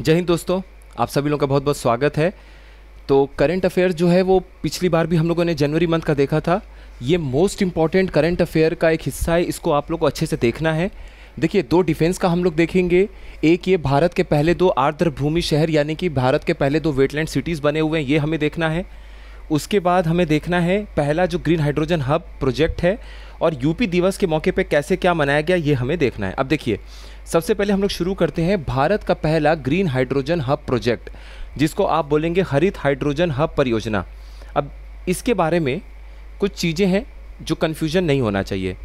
जय हिंद दोस्तों, आप सभी लोगों का बहुत बहुत स्वागत है। तो करंट अफेयर जो है वो पिछली बार भी हम लोगों ने जनवरी मंथ का देखा था। ये मोस्ट इंपॉर्टेंट करंट अफेयर का एक हिस्सा है, इसको आप लोग को अच्छे से देखना है। देखिए, दो डिफेंस का हम लोग देखेंगे। एक ये भारत के पहले दो आर्द्रभूमि शहर यानी कि भारत के पहले दो वेटलैंड सिटीज़ बने हुए हैं, ये हमें देखना है। उसके बाद हमें देखना है पहला जो ग्रीन हाइड्रोजन हब प्रोजेक्ट है और यूपी दिवस के मौके पे कैसे क्या मनाया गया, ये हमें देखना है। अब देखिए, सबसे पहले हम लोग शुरू करते हैं भारत का पहला ग्रीन हाइड्रोजन हब प्रोजेक्ट, जिसको आप बोलेंगे हरित हाइड्रोजन हब परियोजना। अब इसके बारे में कुछ चीज़ें हैं जो कन्फ्यूजन नहीं होना चाहिए।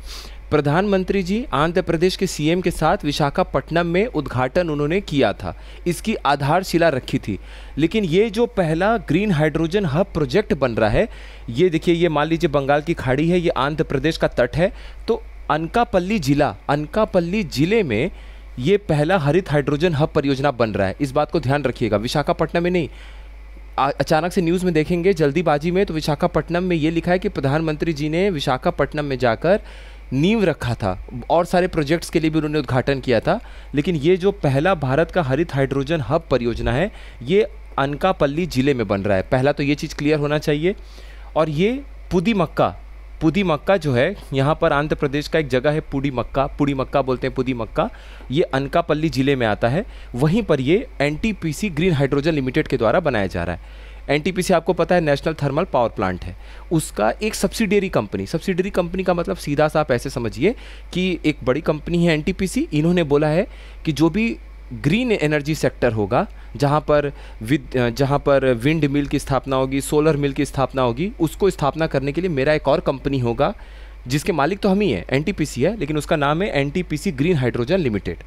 प्रधानमंत्री जी आंध्र प्रदेश के सीएम के साथ विशाखापट्टनम में उद्घाटन उन्होंने किया था, इसकी आधारशिला रखी थी। लेकिन ये जो पहला ग्रीन हाइड्रोजन हब प्रोजेक्ट बन रहा है, ये देखिए, ये मान लीजिए बंगाल की खाड़ी है, ये आंध्र प्रदेश का तट है, तो अनकापल्ली जिले में ये पहला हरित हाइड्रोजन हब परियोजना बन रहा है। इस बात को ध्यान रखिएगा, विशाखापट्टनम में नहीं। अचानक से न्यूज़ में देखेंगे जल्दीबाजी में, तो विशाखापट्टनम में ये लिखा है कि प्रधानमंत्री जी ने विशाखापट्टनम में जाकर नींव रखा था और सारे प्रोजेक्ट्स के लिए भी उन्होंने उद्घाटन किया था। लेकिन ये जो पहला भारत का हरित हाइड्रोजन हब परियोजना है, ये अनकापल्ली जिले में बन रहा है। पहला तो ये चीज़ क्लियर होना चाहिए। और ये पुदीमक्का जो है, यहाँ पर आंध्र प्रदेश का एक जगह है पुडीमक्का बोलते हैं, पुदीमक्का, ये अनकापल्ली जिले में आता है। वहीं पर ये एनटीपीसी ग्रीन हाइड्रोजन लिमिटेड के द्वारा बनाया जा रहा है। एनटीपीसी आपको पता है नेशनल थर्मल पावर प्लांट है, उसका एक सब्सिडियरी कंपनी का मतलब सीधा सा आप ऐसे समझिए कि एक बड़ी कंपनी है एनटीपीसी। इन्होंने बोला है कि जो भी ग्रीन एनर्जी सेक्टर होगा, जहाँ पर विंड मिल की स्थापना होगी, सोलर मिल की स्थापना होगी, उसको स्थापना करने के लिए मेरा एक और कंपनी होगा, जिसके मालिक तो हम ही हैं, एनटीपीसी है, लेकिन उसका नाम है एनटीपीसी ग्रीन हाइड्रोजन लिमिटेड।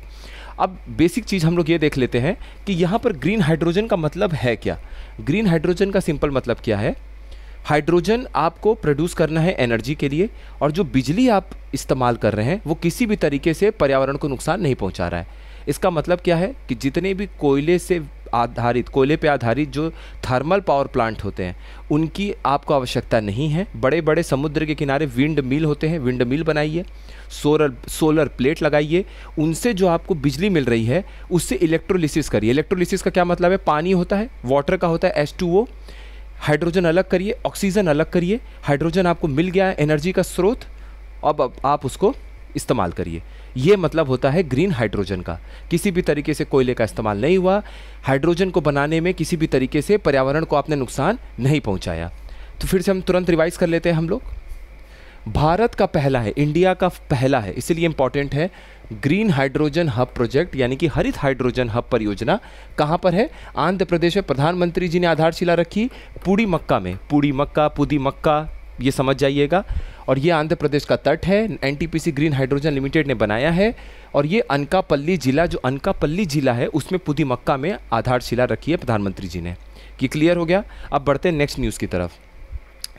अब बेसिक चीज़ हम लोग ये देख लेते हैं कि यहाँ पर ग्रीन हाइड्रोजन का मतलब है क्या। ग्रीन हाइड्रोजन का सिंपल मतलब क्या है? हाइड्रोजन आपको प्रोड्यूस करना है एनर्जी के लिए, और जो बिजली आप इस्तेमाल कर रहे हैं वो किसी भी तरीके से पर्यावरण को नुकसान नहीं पहुँचा रहा है। इसका मतलब क्या है कि जितने भी कोयले पे आधारित जो थर्मल पावर प्लांट होते हैं, उनकी आपको आवश्यकता नहीं है। बड़े बड़े समुद्र के किनारे विंड मिल होते हैं, विंड मिल बनाइए, सोलर प्लेट लगाइए, उनसे जो आपको बिजली मिल रही है उससे इलेक्ट्रोलिसिस करिए। इलेक्ट्रोलिसिस का क्या मतलब है? पानी होता है, वाटर का होता है H2O, हाइड्रोजन अलग करिए, ऑक्सीजन अलग करिए, हाइड्रोजन आपको मिल गया है एनर्जी का स्रोत, अब आप उसको इस्तेमाल करिए। ये मतलब होता है ग्रीन हाइड्रोजन का। किसी भी तरीके से कोयले का इस्तेमाल नहीं हुआ, हाइड्रोजन को बनाने में किसी भी तरीके से पर्यावरण को आपने नुकसान नहीं पहुंचाया। तो फिर से हम तुरंत रिवाइज कर लेते हैं। हम लोग भारत का पहला है, इंडिया का पहला है, इसलिए इंपॉर्टेंट है ग्रीन हाइड्रोजन हब प्रोजेक्ट यानी कि हरित हाइड्रोजन हब परियोजना। कहाँ पर है? आंध्र प्रदेश में। प्रधानमंत्री जी ने आधारशिला रखी पुडीमक्का में। पुदीमक्का ये समझ जाइएगा। और ये आंध्र प्रदेश का तट है, एनटीपीसी ग्रीन हाइड्रोजन लिमिटेड ने बनाया है। और ये अनकापल्ली जिला है, उसमें पुदीमक्का में आधारशिला रखी है प्रधानमंत्री जी ने। कि क्लियर हो गया? अब बढ़ते हैं नेक्स्ट न्यूज़ की तरफ।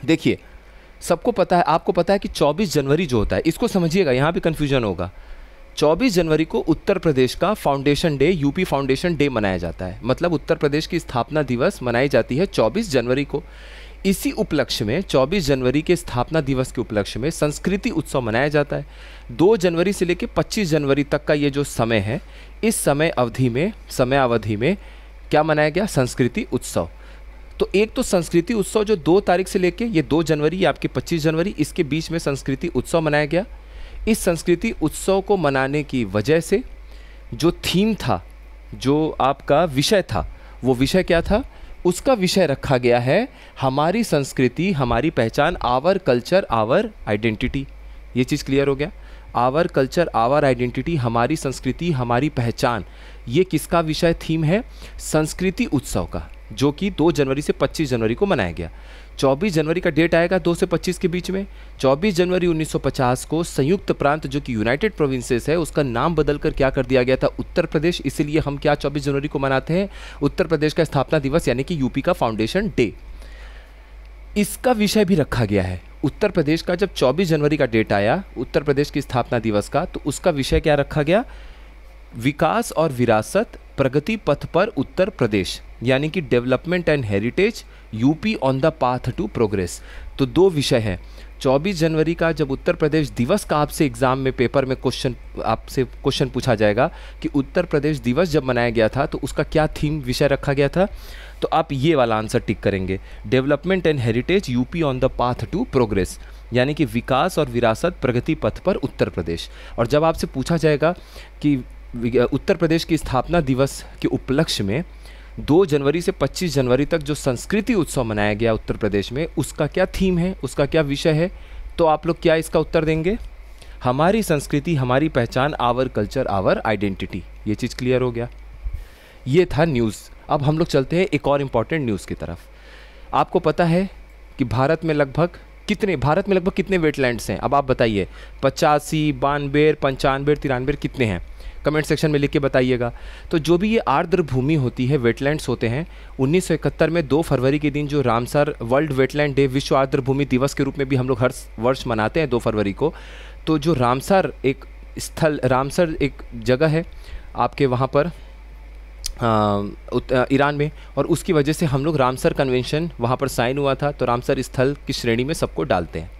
देखिए, सबको पता है, आपको पता है कि 24 जनवरी जो होता है, इसको समझिएगा, यहाँ भी कन्फ्यूजन होगा। 24 जनवरी को उत्तर प्रदेश का foundation day, UP foundation day मनाया जाता है। मतलब उत्तर प्रदेश की स्थापना दिवस मनाई जाती है 24 जनवरी को। इसी उपलक्ष्य में 24 जनवरी के स्थापना दिवस के उपलक्ष्य में संस्कृति उत्सव मनाया जाता है। 2 जनवरी से लेकर 25 जनवरी तक का ये जो समय है, इस समय अवधि में क्या मनाया गया? संस्कृति उत्सव। तो एक तो संस्कृति उत्सव जो 2 तारीख से लेके, ये 2 जनवरी आपकी 25 जनवरी, इसके बीच में संस्कृति उत्सव मनाया गया। इस संस्कृति उत्सव को मनाने की वजह से जो थीम था, जो आपका विषय था, वो विषय क्या था? उसका विषय रखा गया है हमारी संस्कृति, हमारी पहचान, आवर कल्चर आवर आइडेंटिटी। ये चीज़ क्लियर हो गया? आवर कल्चर आवर आइडेंटिटी, हमारी संस्कृति हमारी पहचान, ये किसका विषय थीम है? संस्कृति उत्सव का, जो कि 2 जनवरी से 25 जनवरी को मनाया गया। 24 जनवरी का डेट आएगा 2 से 25 के बीच में। 24 जनवरी 1950 को संयुक्त प्रांत जो कि यूनाइटेड प्रोविंसेस है, उसका नाम बदलकर क्या कर दिया गया था? उत्तर प्रदेश। इसीलिए हम क्या 24 जनवरी को मनाते हैं? उत्तर प्रदेश का स्थापना दिवस यानी कि यूपी का फाउंडेशन डे। इसका विषय भी रखा गया है। उत्तर प्रदेश का जब 24 जनवरी का डेट आया उत्तर प्रदेश की स्थापना दिवस का, तो उसका विषय क्या रखा गया? विकास और विरासत, प्रगति पथ पर उत्तर प्रदेश, यानी कि development and heritage, UP on the path to progress. तो 2 विषय हैं। 24 जनवरी का जब उत्तर प्रदेश दिवस का आपसे एग्ज़ाम में पेपर में आपसे क्वेश्चन पूछा जाएगा कि उत्तर प्रदेश दिवस जब मनाया गया था तो उसका क्या थीम विषय रखा गया था, तो आप ये वाला आंसर टिक करेंगे, development and heritage UP on the path to progress, यानी कि विकास और विरासत प्रगति पथ पर उत्तर प्रदेश। और जब आपसे पूछा जाएगा कि उत्तर प्रदेश की स्थापना दिवस के उपलक्ष्य में 2 जनवरी से 25 जनवरी तक जो संस्कृति उत्सव मनाया गया उत्तर प्रदेश में, उसका क्या थीम है, उसका क्या विषय है, तो आप लोग क्या इसका उत्तर देंगे? हमारी संस्कृति, हमारी पहचान, आवर कल्चर, आवर आइडेंटिटी। ये चीज़ क्लियर हो गया। ये था न्यूज़। अब हम लोग चलते हैं एक और इम्पॉर्टेंट न्यूज़ की तरफ। आपको पता है कि भारत में लगभग कितने वेटलैंड्स हैं? अब आप बताइए, 85, 92, 95, 93 कितने हैं? कमेंट सेक्शन में लिख के बताइएगा। तो जो भी ये आर्द्र भूमि होती है, वेटलैंड्स होते हैं, 1971 में 2 फरवरी के दिन जो रामसर वर्ल्ड वेटलैंड डे, विश्व आर्द्र भूमि दिवस के रूप में भी हम लोग हर वर्ष मनाते हैं 2 फरवरी को। तो जो रामसर एक जगह है आपके वहाँ पर ईरान में, और उसकी वजह से हम लोग रामसर कन्वेंशन वहाँ पर साइन हुआ था, तो रामसर स्थल की श्रेणी में सबको डालते हैं,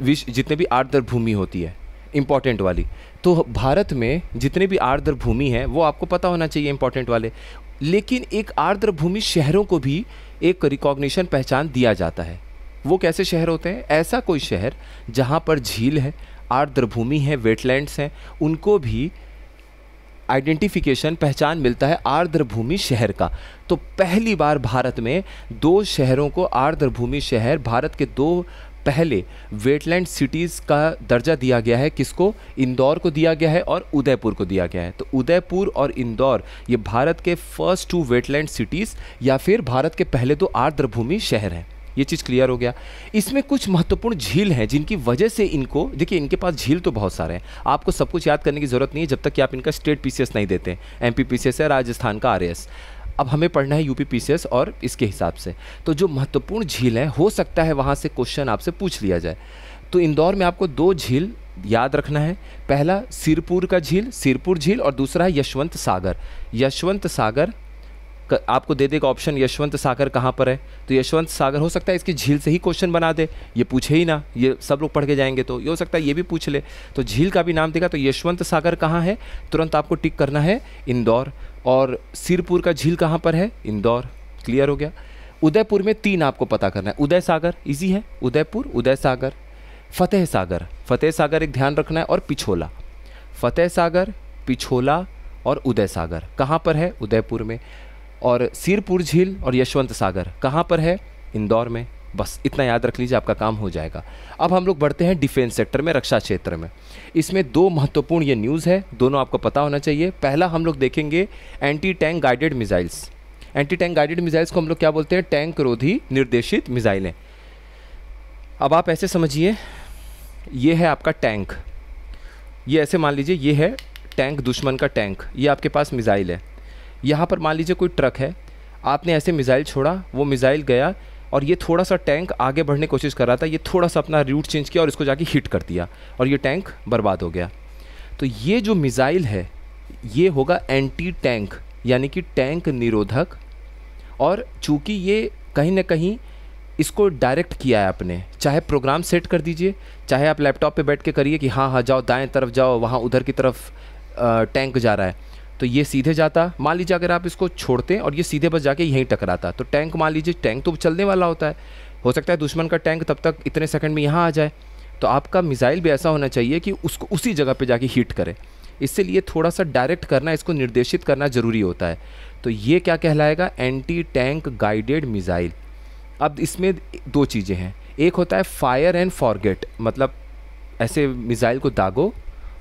विश्व जितने भी आर्द्र भूमि होती है इम्पॉर्टेंट वाली। तो भारत में जितने भी आर्द्र भूमि हैं वो आपको पता होना चाहिए इम्पॉर्टेंट वाले। लेकिन एक आर्द्र भूमि शहरों को भी एक रिकॉग्निशन, पहचान दिया जाता है। वो कैसे शहर होते हैं? ऐसा कोई शहर जहाँ पर झील है, आर्द्र भूमि है, वेटलैंड्स हैं, उनको भी आइडेंटिफिकेशन, पहचान मिलता है आर्द्र भूमि शहर का। तो पहली बार भारत में 2 शहरों को आर्द्र भूमि शहर, भारत के 2 पहले वेटलैंड सिटीज़ का दर्जा दिया गया है। किसको? इंदौर को दिया गया है और उदयपुर को दिया गया है। तो उदयपुर और इंदौर ये भारत के फर्स्ट 2 वेटलैंड सिटीज़ या फिर भारत के पहले 2 आर्द्र भूमि शहर हैं। ये चीज़ क्लियर हो गया। इसमें कुछ महत्वपूर्ण झील हैं जिनकी वजह से इनको, देखिए इनके पास झील तो बहुत सारे हैं, आपको सब कुछ याद करने की ज़रूरत नहीं है जब तक कि आप इनका स्टेट पीसीएस नहीं देते हैं। MP PCS है, राजस्थान का RAS। अब हमें पढ़ना है UP PCS और इसके हिसाब से। तो जो महत्वपूर्ण झील है, हो सकता है वहाँ से क्वेश्चन आपसे पूछ लिया जाए। तो इंदौर में आपको 2 झील याद रखना है। पहला सिरपुर का झील, सिरपुर झील, और दूसरा है यशवंत सागर। यशवंत सागर आपको दे देगा ऑप्शन, यशवंत सागर कहाँ पर है? तो यशवंत सागर हो सकता है इसकी झील से ही क्वेश्चन बना दे, ये पूछे ही ना, ये सब लोग पढ़ के जाएंगे तो ये हो सकता है ये भी पूछ ले। तो झील का भी नाम देगा, तो यशवंत सागर कहाँ है? तुरंत आपको टिक करना है इंदौर। और सिरपुर का झील कहाँ पर है? इंदौर। क्लियर हो गया। उदयपुर में 3 आपको पता करना है। उदय सागर ईजी है, उदयपुर, उदय सागर, फतेह सागर। फतेह सागर एक ध्यान रखना है, और पिछोला। फतेह सागर, पिछोला और उदय सागर कहाँ पर है? उदयपुर में। और सिरपुर झील और यशवंत सागर कहाँ पर है? इंदौर में। बस इतना याद रख लीजिए, आपका काम हो जाएगा। अब हम लोग बढ़ते हैं डिफेंस सेक्टर में, रक्षा क्षेत्र में। इसमें 2 महत्वपूर्ण ये न्यूज़ है, दोनों आपको पता होना चाहिए। पहला हम लोग देखेंगे anti tank guided missiles. Anti tank guided missiles को हम लोग क्या बोलते हैं? टैंक रोधी निर्देशित मिसाइलें। अब आप ऐसे समझिए, ये है आपका टैंक, ये ऐसे मान लीजिए ये है टैंक, दुश्मन का टैंक, ये आपके पास मिसाइल है। यहाँ पर मान लीजिए कोई ट्रक है, आपने ऐसे मिसाइल छोड़ा, वो मिसाइल गया और ये थोड़ा सा टैंक आगे बढ़ने की कोशिश कर रहा था, ये थोड़ा सा अपना रूट चेंज किया और इसको जाके हिट कर दिया और ये टैंक बर्बाद हो गया। तो ये जो मिसाइल है ये होगा एंटी टैंक, यानी कि टैंक निरोधक। और चूँकि ये कहीं ना कहीं इसको डायरेक्ट किया है आपने, चाहे प्रोग्राम सेट कर दीजिए, चाहे आप लैपटॉप पे बैठ के करिए कि हाँ जाओ दाएं तरफ जाओ, वहाँ उधर की तरफ टैंक जा रहा है, तो ये सीधे जाता। मान लीजिए अगर आप इसको छोड़ते और ये सीधे बस जाके यहीं टकराता, तो टैंक, मान लीजिए टैंक तो चलने वाला होता है, हो सकता है दुश्मन का टैंक तब तक इतने सेकंड में यहाँ आ जाए। तो आपका मिसाइल भी ऐसा होना चाहिए कि उसको उसी जगह पे जाके हिट करे। इससे लिए थोड़ा सा डायरेक्ट करना, इसको निर्देशित करना ज़रूरी होता है। तो ये क्या कहलाएगा? Anti tank guided missile. अब इसमें 2 चीज़ें हैं, एक होता है फायर एंड फॉरगेट, मतलब ऐसे मिसाइल को दागो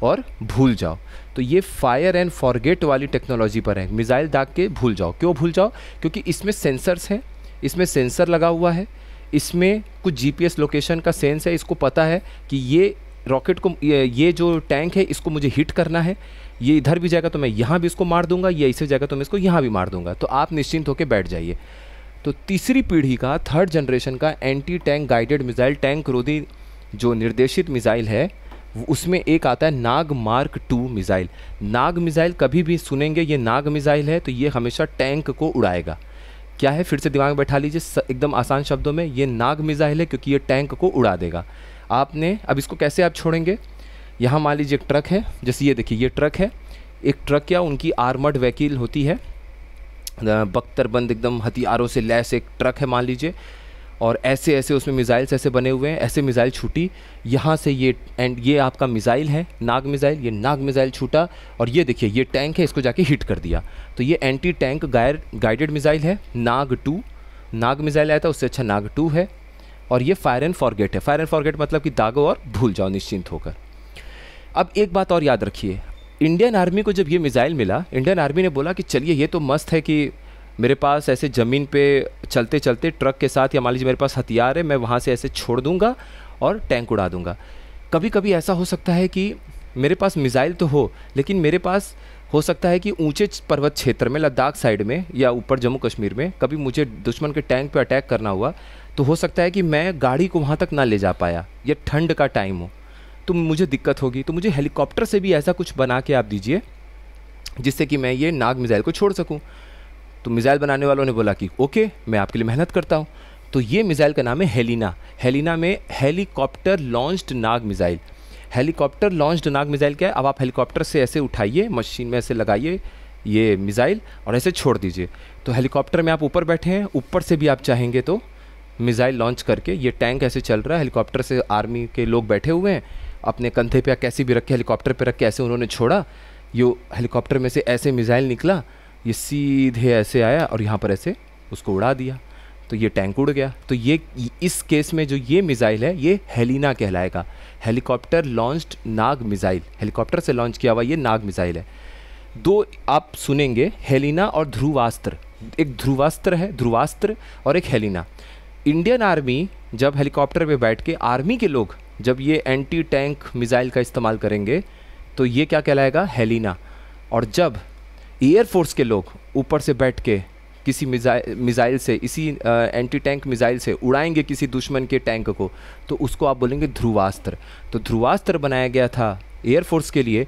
और भूल जाओ। तो ये फायर एंड फॉरगेट वाली टेक्नोलॉजी पर है, मिसाइल दाग के भूल जाओ। क्यों भूल जाओ? क्योंकि इसमें सेंसर्स हैं, इसमें सेंसर लगा हुआ है, इसमें कुछ GPS लोकेशन का सेंस है, इसको पता है कि ये रॉकेट को, ये जो टैंक है इसको मुझे हिट करना है, ये इधर भी जाएगा तो मैं यहाँ भी इसको मार दूंगा, ये इसे जाएगा तो मैं इसको यहाँ भी मार दूंगा। तो आप निश्चिंत होकर बैठ जाइए। तो तीसरी पीढ़ी का, 3rd जनरेशन का anti tank guided missile, tank रोधी जो निर्देशित मिसाइल है, उसमें एक आता है नाग मार्क 2 मिसाइल। नाग मिसाइल कभी भी सुनेंगे ये नाग मिसाइल है तो ये हमेशा टैंक को उड़ाएगा। क्या है, फिर से दिमाग में बैठा लीजिए एकदम आसान शब्दों में, ये नाग मिसाइल है क्योंकि ये टैंक को उड़ा देगा। आपने अब इसको कैसे आप छोड़ेंगे, यहाँ मान लीजिए एक ट्रक है, जैसे ये देखिए ये ट्रक है, एक ट्रक या उनकी आर्मर्ड व्हीकल होती है, बख्तरबंद एकदम हथियारों से लैस एक ट्रक है मान लीजिए, और ऐसे ऐसे उसमें मिसाइल्स ऐसे बने हुए हैं, ऐसे मिसाइल छूटी यहाँ से, ये एंड ये आपका मिसाइल है नाग मिसाइल, ये नाग मिसाइल छूटा और ये देखिए ये टैंक है, इसको जाके हिट कर दिया। तो ये एंटी टैंक गाइडेड मिसाइल है नाग 2, नाग मिसाइल आया था उससे अच्छा नाग 2 है। और ये फायर एंड फॉरगेट है, फायर एंड फॉरगेट मतलब कि दागो और भूल जाओ निश्चिंत होकर। अब एक बात और याद रखिए, इंडियन आर्मी को जब ये मिसाइल मिला, इंडियन आर्मी ने बोला कि चलिए ये तो मस्त है कि मेरे पास ऐसे ज़मीन पे चलते चलते ट्रक के साथ, या मान लीजिए मेरे पास हथियार है, मैं वहाँ से ऐसे छोड़ दूँगा और टैंक उड़ा दूँगा। कभी कभी ऐसा हो सकता है कि मेरे पास मिसाइल तो हो, लेकिन मेरे पास हो सकता है कि ऊंचे पर्वत क्षेत्र में, लद्दाख साइड में या ऊपर जम्मू कश्मीर में कभी मुझे दुश्मन के टैंक पे अटैक करना हुआ, तो हो सकता है कि मैं गाड़ी को वहाँ तक ना ले जा पाया, या ठंड का टाइम हो तो मुझे दिक्कत होगी। तो मुझे हेलीकॉप्टर से भी ऐसा कुछ बना के आप दीजिए जिससे कि मैं ये नाग मिसाइल को छोड़ सकूँ। तो मिसाइल बनाने वालों ने बोला कि ओके, मैं आपके लिए मेहनत करता हूँ। तो ये मिसाइल का नाम है हेलिना। हेलिना में हेलीकॉप्टर लॉन्च्ड नाग मिसाइल। हेलीकॉप्टर लॉन्च्ड नाग मिसाइल क्या है, अब आप हेलीकॉप्टर से ऐसे उठाइए, मशीन में ऐसे लगाइए ये मिसाइल और ऐसे छोड़ दीजिए। तो हेलीकॉप्टर में आप ऊपर बैठे हैं, ऊपर से भी आप चाहेंगे तो मिसाइल लॉन्च करके, ये टैंक ऐसे चल रहा है, हेलीकॉप्टर से आर्मी के लोग बैठे हुए हैं, अपने कंधे पे या कैसे भी रख के हेलीकॉप्टर पे रख के ऐसे उन्होंने छोड़ा, ये हेलीकॉप्टर में से ऐसे मिसाइल निकला, ये सीधे ऐसे आया और यहाँ पर ऐसे उसको उड़ा दिया, तो ये टैंक उड़ गया। तो ये इस केस में जो ये मिसाइल है ये हेलिना कहलाएगा, हेलीकॉप्टर लॉन्च्ड नाग मिसाइल, हेलीकॉप्टर से लॉन्च किया हुआ ये नाग मिसाइल है। दो आप सुनेंगे, हेलिना और ध्रुवास्त्र। एक ध्रुवास्त्र है, ध्रुवास्त्र, और एक हेलिना। इंडियन आर्मी जब हेलीकॉप्टर पे बैठ के, आर्मी के लोग जब ये एंटी टैंक मिसाइल का इस्तेमाल करेंगे तो ये क्या कहलाएगा, हेलिना। और जब एयरफोर्स के लोग ऊपर से बैठ के किसी मिसाइल से, इसी एंटी टैंक मिसाइल से उड़ाएंगे किसी दुश्मन के टैंक को, तो उसको आप बोलेंगे ध्रुवास्त्र। तो ध्रुवास्त्र बनाया गया था एयरफोर्स के लिए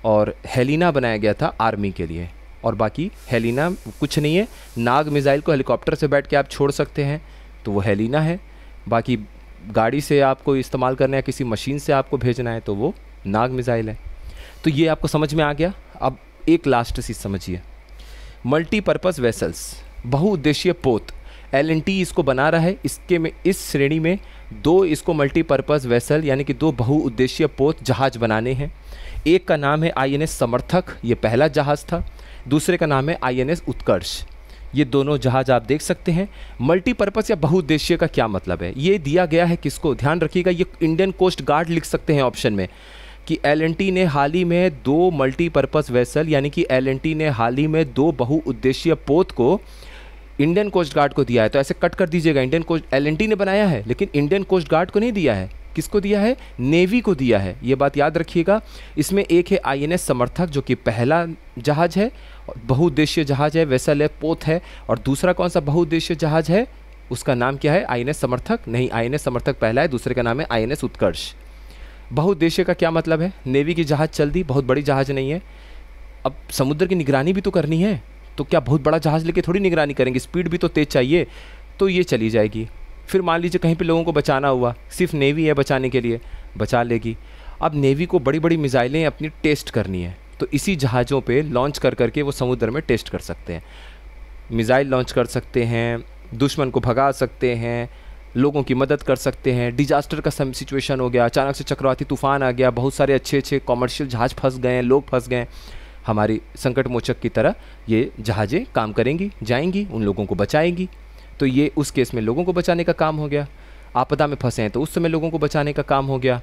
और हेलिना बनाया गया था आर्मी के लिए। और बाकी हेलिना कुछ नहीं है, नाग मिसाइल को हेलीकॉप्टर से बैठ के आप छोड़ सकते हैं तो वो हेलिना है, बाकी गाड़ी से आपको इस्तेमाल करना है, किसी मशीन से आपको भेजना है तो वो नाग मिसाइल है। तो ये आपको समझ में आ गया। अब एक लास्ट चीज़ समझिए, मल्टीपर्पज़ वेसल्स, बहुउद्देशीय पोत, LNT इसको बना रहा है। इसके में, इस श्रेणी में दो इसको मल्टीपर्पज़ वेसल यानी कि दो बहुउद्देशीय पोत जहाज़ बनाने हैं। एक का नाम है INS समर्थक, ये पहला जहाज़ था, दूसरे का नाम है INS उत्कर्ष। ये दोनों जहाज़ आप देख सकते हैं। मल्टीपर्पज़ या बहुउद्देशीय का क्या मतलब है, ये दिया गया है किसको, ध्यान रखिएगा, ये इंडियन कोस्ट गार्ड लिख सकते हैं ऑप्शन में कि LNT ने हाल ही में दो मल्टीपर्पज़ वेसल यानी कि LNT ने हाल ही में दो बहुउद्देशीय पोत को इंडियन कोस्ट गार्ड को दिया है। तो ऐसे कट कर दीजिएगा, इंडियन कोस्ट, LNT ने बनाया है लेकिन इंडियन कोस्ट गार्ड को नहीं दिया है, किसको दिया है, नेवी को दिया है, ये बात याद रखिएगा। इसमें एक है INS समर्थक जो कि पहला जहाज़ है, बहुउद्देशीय जहाज़ है, वेसल है, पोत है, और दूसरा कौन सा बहुउद्देशीय जहाज़ है, उसका नाम क्या है, INS समर्थक नहीं, INS समर्थक पहला है, दूसरे का नाम है INS उत्कर्ष। बहुउद्देशीय का क्या मतलब है, नेवी की जहाज़ चल दी, बहुत बड़ी जहाज़ नहीं है, अब समुद्र की निगरानी भी तो करनी है, तो क्या बहुत बड़ा जहाज़ लेके थोड़ी निगरानी करेंगे, स्पीड भी तो तेज़ चाहिए, तो ये चली जाएगी। फिर मान लीजिए कहीं पे लोगों को बचाना हुआ, सिर्फ नेवी है बचाने के लिए, बचा लेगी। अब नेवी को बड़ी बड़ी मिसाइलें अपनी टेस्ट करनी है, तो इसी जहाज़ों पे लॉन्च कर करके वो समुद्र में टेस्ट कर सकते हैं, मिसाइल लॉन्च कर सकते हैं, दुश्मन को भगा सकते हैं, लोगों की मदद कर सकते हैं। डिजास्टर का सिचुएशन हो गया, अचानक से चक्रवाती तूफान आ गया, बहुत सारे अच्छे अच्छे कॉमर्शियल जहाज़ फंस गए हैं, लोग फंस गए, हमारी संकट मोचक की तरह ये जहाज़ें काम करेंगी, जाएंगी, उन लोगों को बचाएंगी। तो ये उस केस में लोगों को बचाने का काम हो गया। आपदा में फंसे हैं तो उस समय लोगों को बचाने का काम हो गया।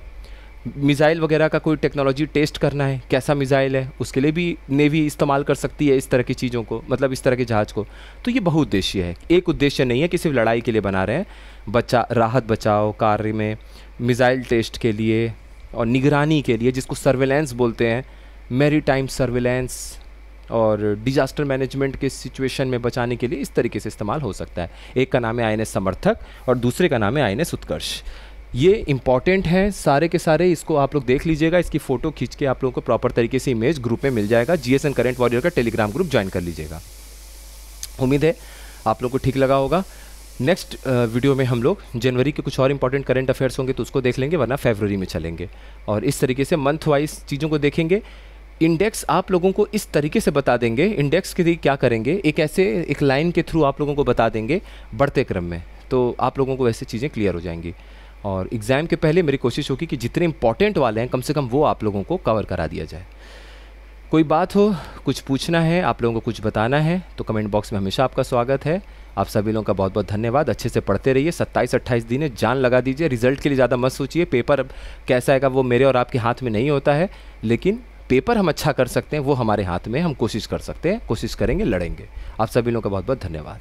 मिसाइल वगैरह का कोई टेक्नोलॉजी टेस्ट करना है, कैसा मिसाइल है, उसके लिए भी नेवी इस्तेमाल कर सकती है इस तरह की चीज़ों को, मतलब इस तरह के जहाज़ को। तो ये बहुउद्देशीय है, एक उद्देश्य नहीं है कि सिर्फ लड़ाई के लिए बना रहे हैं, राहत बचाव कार्य में, मिसाइल टेस्ट के लिए और निगरानी के लिए, जिसको सर्वेलेंस बोलते हैं, मैरीटाइम सर्वेलेंस और डिजास्टर मैनेजमेंट के सिचुएशन में बचाने के लिए इस तरीके से इस्तेमाल हो सकता है। एक का नाम है INS समर्थक और दूसरे का नाम है INS उत्कर्ष। ये इंपॉर्टेंट है सारे के सारे, इसको आप लोग देख लीजिएगा, इसकी फ़ोटो खींच के आप लोगों को प्रॉपर तरीके से इमेज ग्रुप में मिल जाएगा। GSN करंट वॉरियर का टेलीग्राम ग्रुप ज्वाइन कर लीजिएगा। उम्मीद है आप लोगों को ठीक लगा होगा। नेक्स्ट वीडियो में हम लोग जनवरी के कुछ और इंपॉर्टेंट करंट अफेयर्स होंगे तो उसको देख लेंगे, वरना फरवरी में चलेंगे। और इस तरीके से मंथ वाइज चीज़ों को देखेंगे। इंडेक्स आप लोगों को इस तरीके से बता देंगे, इंडेक्स के लिए क्या करेंगे, एक लाइन के थ्रू आप लोगों को बता देंगे बढ़ते क्रम में, तो आप लोगों को वैसे चीज़ें क्लियर हो जाएंगी। और एग्ज़ाम के पहले मेरी कोशिश होगी कि जितने इंपॉर्टेंट वाले हैं कम से कम वो आप लोगों को कवर करा दिया जाए। कोई बात हो, कुछ पूछना है, आप लोगों को कुछ बताना है तो कमेंट बॉक्स में हमेशा आपका स्वागत है। आप सभी लोगों का बहुत बहुत धन्यवाद। अच्छे से पढ़ते रहिए। 27-28 दिन है, जान लगा दीजिए। रिजल्ट के लिए ज़्यादा मत सोचिए, पेपर कैसा आएगा वो मेरे और आपके हाथ में नहीं होता है, लेकिन पेपर हम अच्छा कर सकते हैं वो हमारे हाथ में, हम कोशिश कर सकते हैं, कोशिश करेंगे, लड़ेंगे। आप सभी लोगों का बहुत बहुत धन्यवाद।